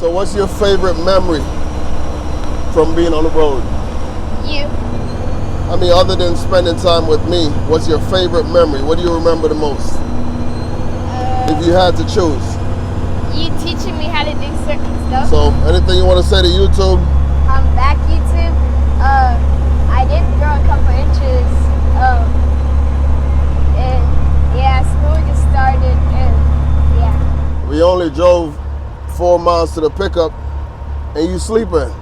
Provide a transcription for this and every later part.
So what's your favorite memory from being on the road? You. I mean, other than spending time with me, what's your favorite memory? What do you remember the most? If you had to choose. You teaching me how to do certain stuff. So anything you want to say to YouTube? I'm back, YouTube. I did grow a couple inches. And yeah, school just started, and yeah. We only drove 4 miles to the pickup, and you sleeping.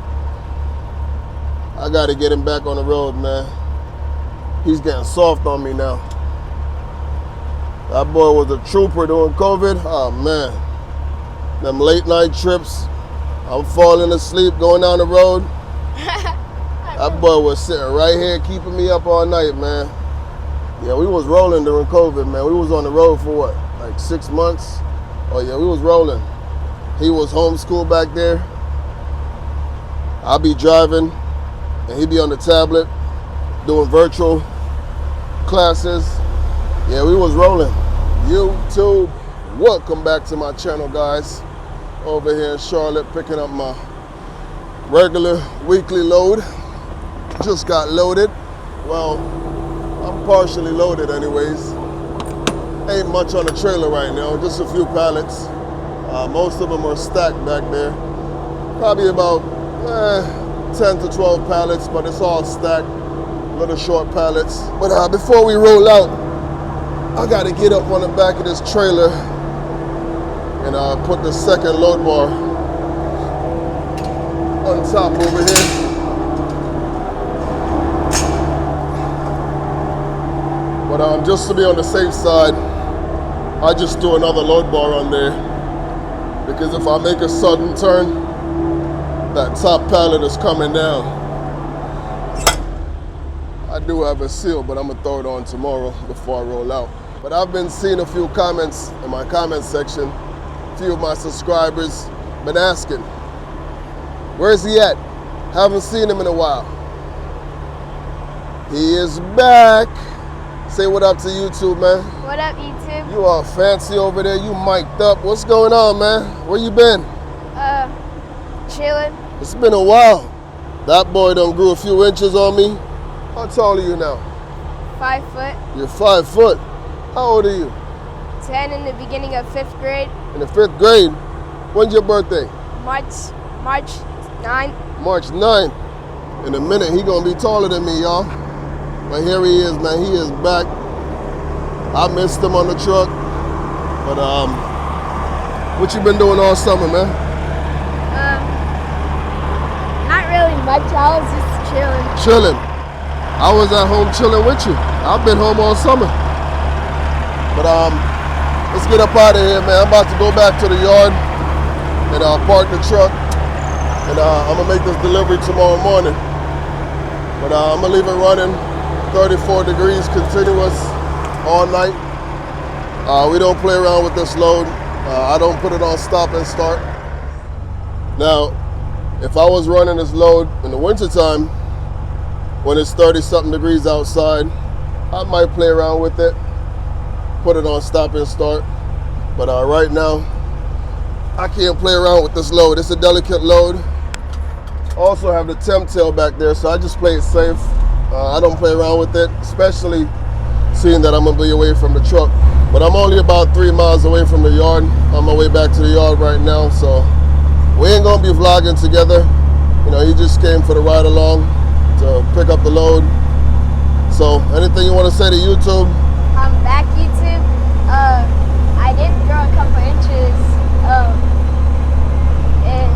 I got to get him back on the road, man. He's getting soft on me now. That boy was a trooper during COVID. Oh, man. Them late night trips, I'm falling asleep going down the road. That boy was sitting right here keeping me up all night, man. Yeah, we was rolling during COVID, man. We was on the road for what, like 6 months? Oh, yeah, we was rolling. He was homeschooled back there. I'll be driving, and he'd be on the tablet doing virtual classes. Yeah, we was rolling. YouTube, welcome back to my channel, guys. Over here in Charlotte, picking up my regular weekly load. Just got loaded. Well, I'm partially loaded anyways. Ain't much on the trailer right now, just a few pallets. Most of them are stacked back there. Probably about 10 to 12 pallets, but it's all stacked, little short pallets. But before we roll out, I gotta get up on the back of this trailer and put the second load bar on top over here. But just to be on the safe side, I just do another load bar on there, because if I make a sudden turn, that top pallet is coming down. I do have a seal, but I'm gonna throw it on tomorrow before I roll out. But I've been seeing a few comments in my comment section. A few of my subscribers been asking, where's he at? Haven't seen him in a while. He is back. Say what up to YouTube, man. What up, YouTube? You all fancy over there. You mic'd up. What's going on, man? Where you been? Chilling. It's been a while. That boy done grew a few inches on me. How tall are you now? 5 foot. You're 5 foot. How old are you? 10 in the beginning of 5th grade. In the 5th grade. When's your birthday? March 9th. March 9th. In a minute, he gonna be taller than me, y'all. But here he is, man. He is back. I missed him on the truck. But what you been doing all summer, man? Not really much. I was just chilling. Chilling. I was at home chilling with you. I've been home all summer. But let's get up out of here, man. I'm about to go back to the yard and park the truck. And I'm gonna make this delivery tomorrow morning. But I'm gonna leave it running 34 degrees continuous all night. We don't play around with this load. I don't put it on stop and start. Now, if I was running this load in the wintertime, when it's 30-something degrees outside, I might play around with it, put it on stop and start. But right now, I can't play around with this load. It's a delicate load. Also have the temp tail back there, so I just play it safe. I don't play around with it, especially seeing that I'm gonna be away from the truck. But I'm only about 3 miles away from the yard. On my way back to the yard right now, so we ain't gonna be vlogging together. You know, he just came for the ride along to pick up the load. So anything you want to say to YouTube? I'm back, YouTube. I did grow a couple inches. And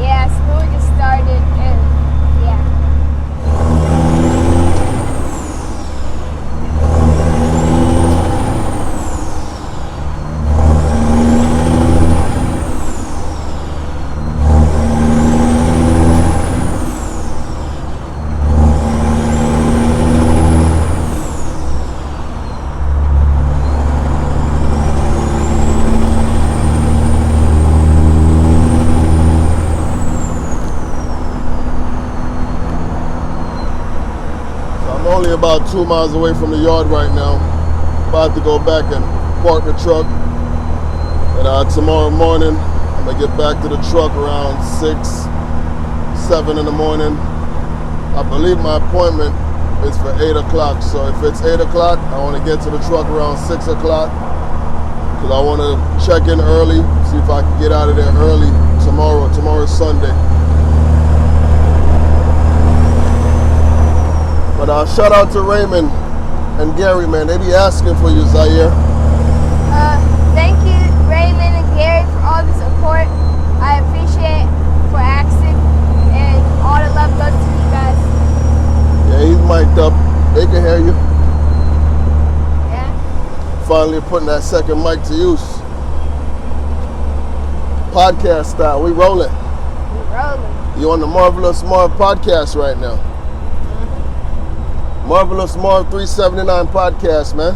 yeah, school just started, and yeah. Only about 2 miles away from the yard right now. About to go back and park the truck. And tomorrow morning, I'm I get back to the truck around 6, 7 in the morning. I believe my appointment is for 8 o'clock. So if it's 8 o'clock, I want to get to the truck around 6 o'clock. Because I want to check in early, see if I can get out of there early tomorrow. Tomorrow's Sunday. But shout out to Raymond and Gary, man. They be asking for you, Zaire. Thank you, Raymond and Gary, for all the support. I appreciate for asking, and all the love goes to you guys. Yeah, he's mic'd up. They can hear you. Yeah. Finally putting that second mic to use. Podcast style, we rolling. We rolling. You on the Marvelous Marv podcast right now. Marvelous Marv 379 podcast, man.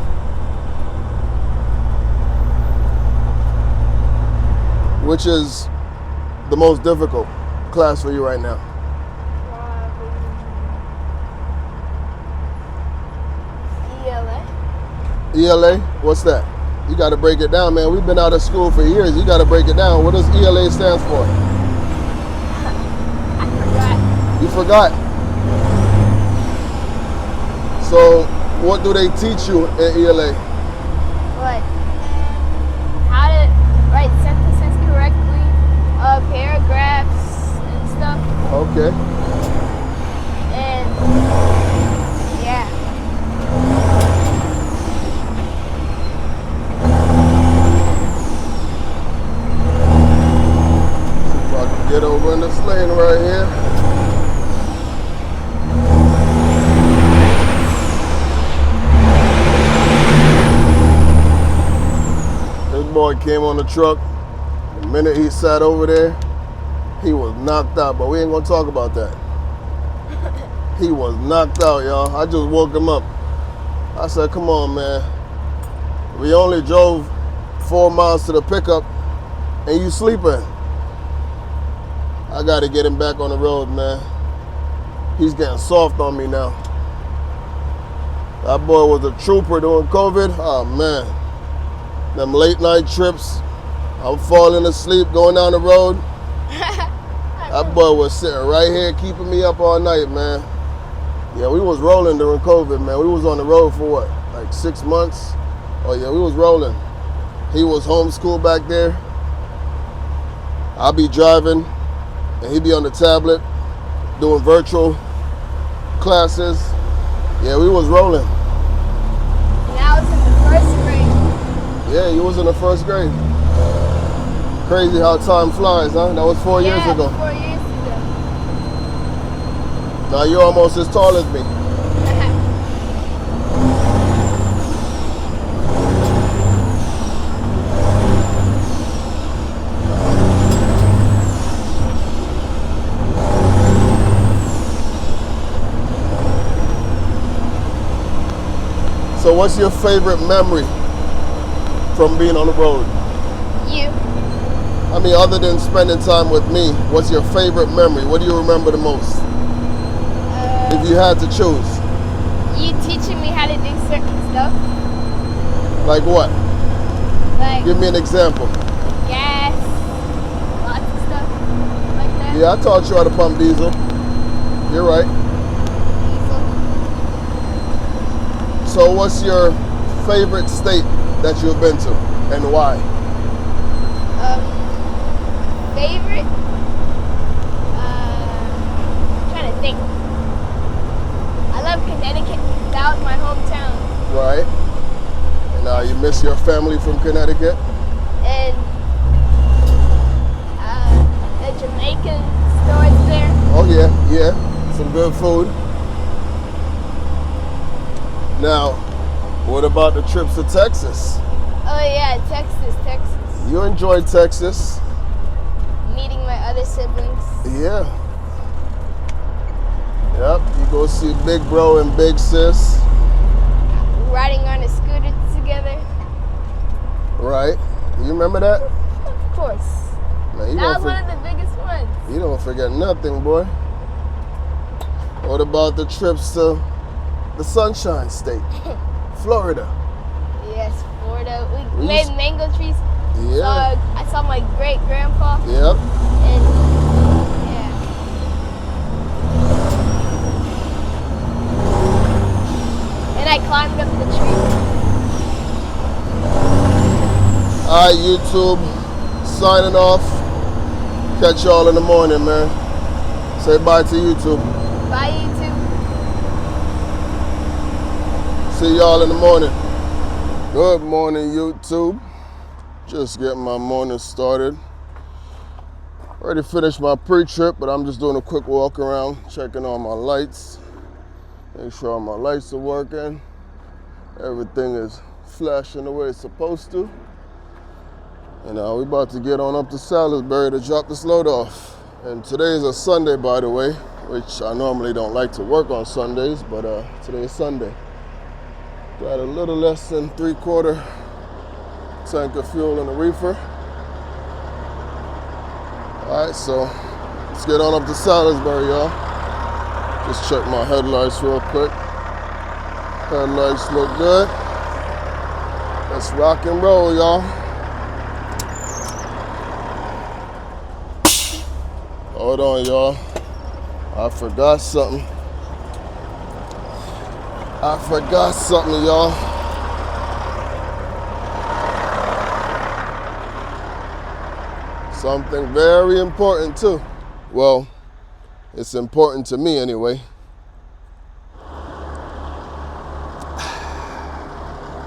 Which is the most difficult class for you right now? ELA? What's that? You got to break it down, man. We've been out of school for years. You got to break it down. What does ELA stand for? I forgot. You forgot? So, what do they teach you in ELA? What? How to write sentences correctly, paragraphs and stuff. Okay. And yeah. If I can get over in this lane right here. This boy came on the truck. The minute he sat over there, he was knocked out, but we ain't gonna talk about that. He was knocked out, y'all. I just woke him up. I said, come on, man. We only drove 4 miles to the pickup and you sleeping. I gotta get him back on the road, man. He's getting soft on me now. That boy was a trooper during COVID. Oh, man. Them late night trips, I'm falling asleep going down the road. That boy was sitting right here keeping me up all night, man. Yeah, we was rolling during COVID, man. We was on the road for what, like 6 months? Oh yeah, we was rolling. He was homeschooled back there. I'll be driving, and he'd be on the tablet doing virtual classes. Yeah, we was rolling. And I was in the first grade. Yeah, you was in the first grade. Crazy how time flies, huh? That was 4 years ago. 4 years ago. Now you're almost as tall as me. So what's your favorite memory from being on the road? You. I mean, other than spending time with me, what's your favorite memory? What do you remember the most? If you had to choose. You teaching me how to do certain stuff. Like what? Like Give me an example. gas, lots of stuff like that. Yeah, I taught you how to pump diesel. You're right. Diesel. So what's your favorite state that you've been to and why? Favorite? I'm trying to think. I love Connecticut. That was my hometown. Right. And you miss your family from Connecticut? And the Jamaican stores there. Oh yeah. Some good food. Now, what about the trips to Texas? Oh yeah, Texas. You enjoyed Texas. Meeting my other siblings. Yeah. Yep, you go see Big Bro and Big Sis. Riding on a scooter together. Right. You remember that? Of course. Man, That was one of the biggest ones. You don't forget nothing, boy. What about the trips to the Sunshine State? Florida. Yes, Florida. We We made used- mango trees Yeah. I saw my great grandpa. Yep. And yeah. And I climbed up the tree. All right, YouTube. Signing off. Catch y'all in the morning, man. Say bye to YouTube. Bye, YouTube. See y'all in the morning. Good morning, YouTube. Just getting my morning started. Already finished my pre-trip, but I'm just doing a quick walk around, checking on my lights. Make sure all my lights are working. Everything is flashing the way it's supposed to. And we're about to get on up to Salisbury to drop this load off. And today is a Sunday, by the way, which I normally don't like to work on Sundays, but today is Sunday. Got a little less than 3/4 tank of fuel in the reefer. All right, so let's get on up to Salisbury, y'all. Just check my headlights real quick. Headlights look good. Let's rock and roll, y'all. Hold on, y'all. I forgot something, y'all. Something very important, too. Well, it's important to me anyway.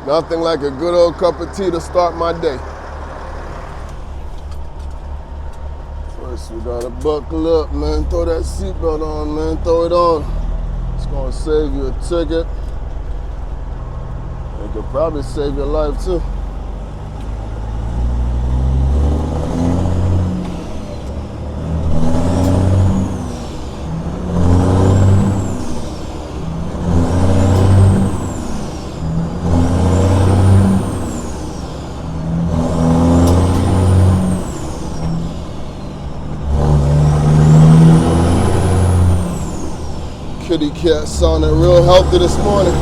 Nothing like a good old cup of tea to start my day. First, we gotta buckle up, man. Throw that seatbelt on, man. Throw it on. It's gonna save you a ticket. It could probably save your life, too. Kitty cat sounded real healthy this morning.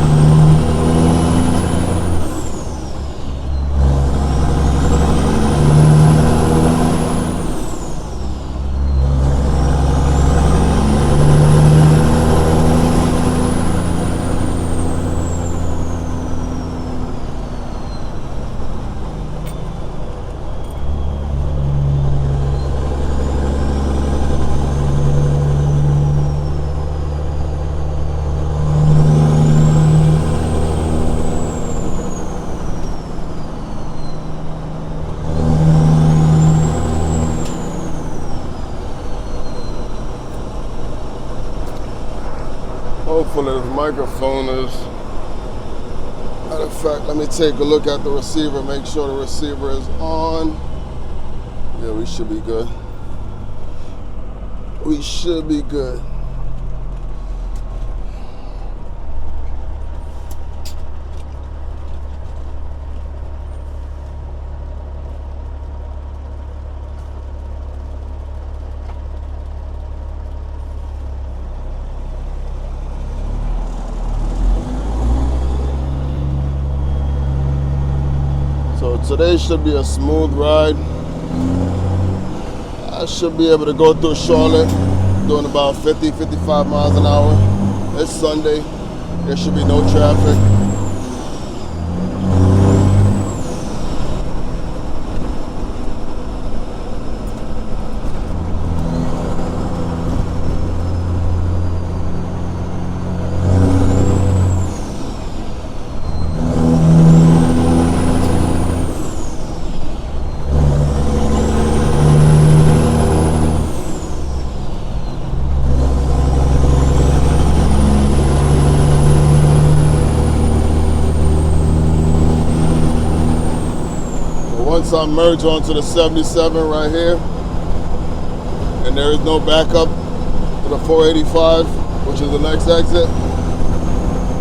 Hopefully the microphone is. Matter of fact, let me take a look at the receiver, make sure the receiver is on. Yeah, we should be good. We should be good. So today should be a smooth ride. I should be able to go through Charlotte doing about 50, 55 miles an hour. It's Sunday. There should be no traffic. Once I merge onto the 77 right here, and there is no backup to the 485, which is the next exit,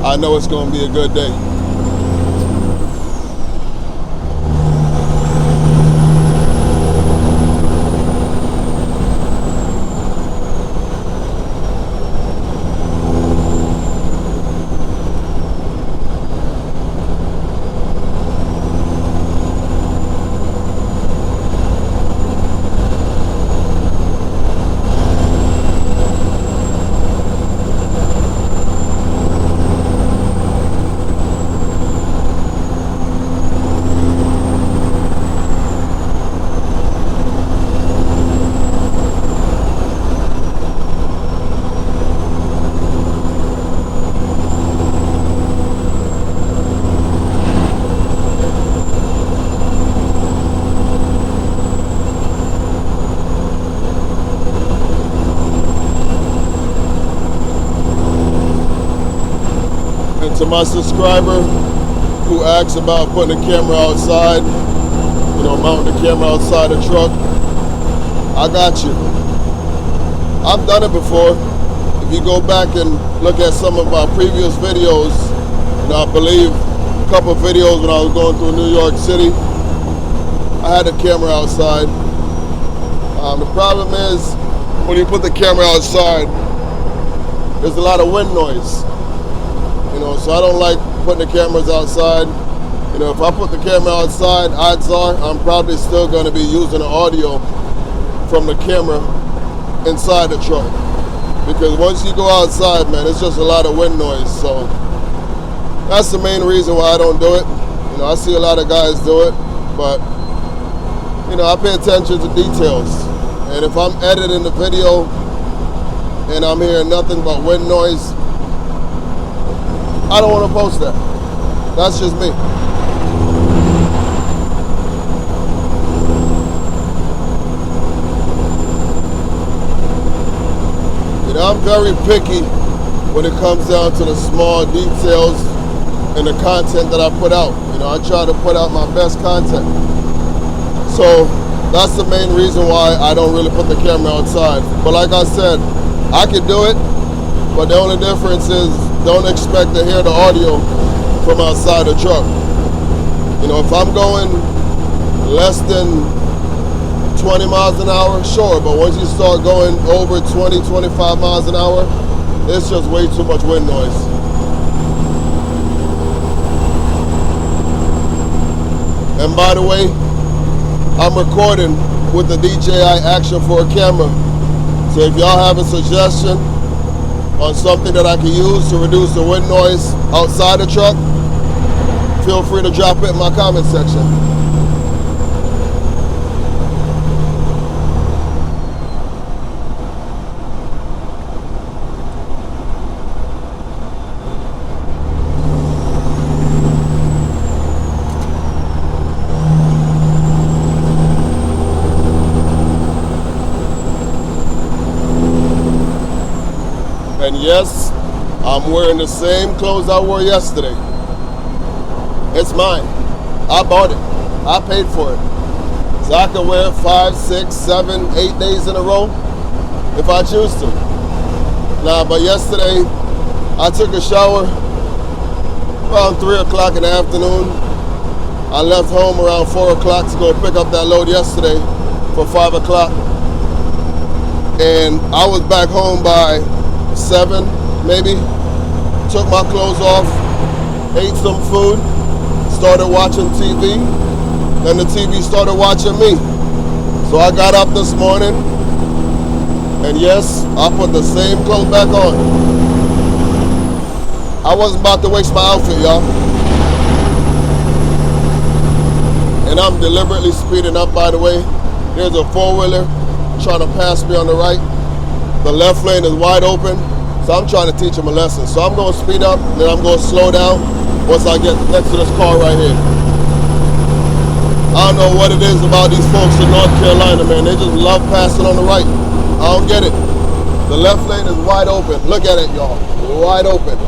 I know it's going to be a good day. my subscriber who asks about putting the camera outside, mounting the camera outside the truck, I got you. I've done it before. If you go back and look at some of my previous videos, I believe a couple of videos when I was going through New York City, I had the camera outside. The problem is when you put the camera outside, there's a lot of wind noise. So I don't like putting the cameras outside. If I put the camera outside, odds are I'm probably still going to be using the audio from the camera inside the truck. Because once you go outside, man, it's just a lot of wind noise. So that's the main reason why I don't do it. I see a lot of guys do it, but I pay attention to details. And if I'm editing the video and I'm hearing nothing but wind noise, I don't want to post that. That's just me. I'm very picky when it comes down to the small details and the content that I put out. I try to put out my best content. So that's the main reason why I don't really put the camera outside. But like I said, I can do it, but the only difference is don't expect to hear the audio from outside the truck. If I'm going less than 20 miles an hour, sure, but once you start going over 20, 25 miles an hour, it's just way too much wind noise. And by the way, I'm recording with the DJI Action 4 camera. So if y'all have a suggestion on something that I can use to reduce the wind noise outside the truck, feel free to drop it in my comment section. And yes, I'm wearing the same clothes I wore yesterday. It's mine. I bought it. I paid for it. So I can wear it 5, 6, 7, 8 days in a row if I choose to. But yesterday I took a shower around 3 o'clock in the afternoon. I left home around 4 o'clock to go pick up that load yesterday for 5 o'clock. And I was back home by 7 maybe. Took my clothes off, ate some food, started watching TV, then the TV started watching me. So I got up this morning, and yes, I put the same clothes back on. I wasn't about to waste my outfit, y'all. And I'm deliberately speeding up, by the way. There's a four-wheeler trying to pass me on the right. The left lane is wide open, so I'm trying to teach him a lesson. So I'm going to speed up, then I'm going to slow down once I get next to this car right here. I don't know what it is about these folks in North Carolina, man. They just love passing on the right. I don't get it. The left lane is wide open. Look at it, y'all. Wide open.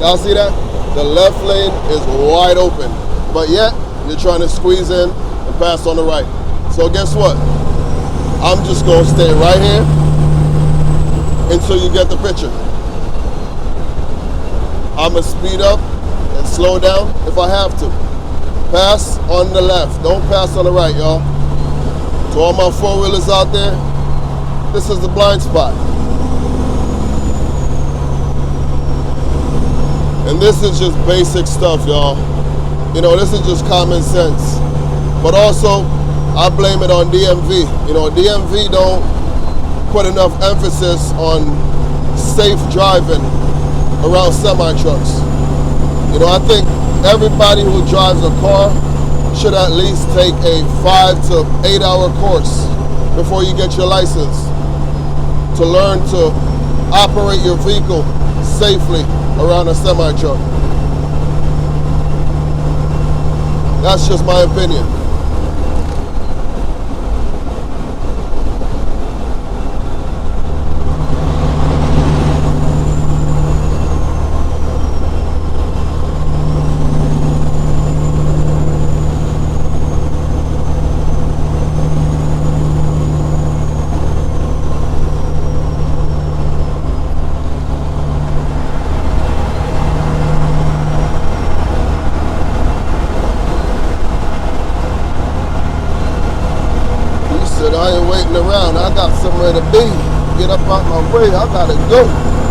Y'all see that? The left lane is wide open. But yet, you're trying to squeeze in and pass on the right. So guess what? I'm just going to stay right here until you get the picture. I'm going to speed up and slow down if I have to. Pass on the left. Don't pass on the right, y'all. To all my four-wheelers out there, this is the blind spot. And this is just basic stuff, y'all. You know, this is just common sense. But also, I blame it on DMV. You know, DMV don't put enough emphasis on safe driving around semi-trucks. You know, I think everybody who drives a car should at least take a 5 to 8 hour course before you get your license to learn to operate your vehicle safely around a semi-truck. That's just my opinion. somewhere to be. Get up out my way. I gotta go.